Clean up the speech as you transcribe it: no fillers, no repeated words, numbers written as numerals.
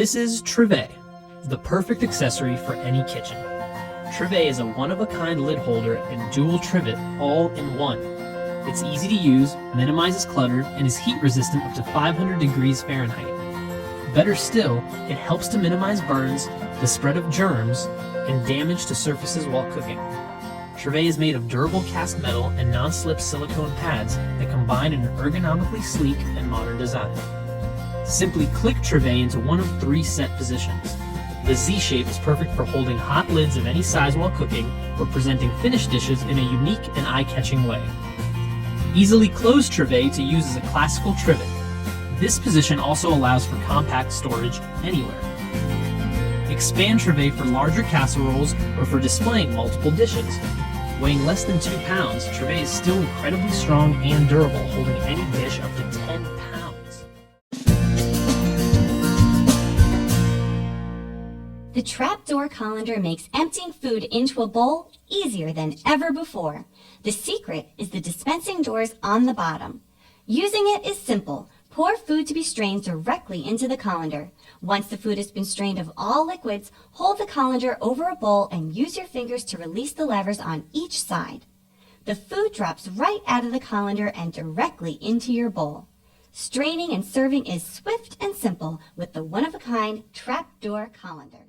This is Trivet, the perfect accessory for any kitchen. Trivet is a one-of-a-kind lid holder and dual trivet all in one. It's easy to use, minimizes clutter, and is heat resistant up to 500 degrees Fahrenheit. Better still, it helps to minimize burns, the spread of germs, and damage to surfaces while cooking. Trivet is made of durable cast metal and non-slip silicone pads that combine in an ergonomically sleek and modern design. Simply click Trivet into one of 3 set positions. The Z shape is perfect for holding hot lids of any size while cooking or presenting finished dishes in a unique and eye-catching way. Easily close Trivet to use as a classical trivet. This position also allows for compact storage anywhere. Expand Trivet for larger casseroles or for displaying multiple dishes. Weighing less than 2 pounds, Trivet is still incredibly strong and durable, holding any dish up to 10 pounds. The trapdoor colander makes emptying food into a bowl easier than ever before. The secret is the dispensing doors on the bottom. Using it is simple. Pour food to be strained directly into the colander. Once the food has been strained of all liquids, hold the colander over a bowl and use your fingers to release the levers on each side. The food drops right out of the colander and directly into your bowl. Straining and serving is swift and simple with the one-of-a-kind trapdoor colander.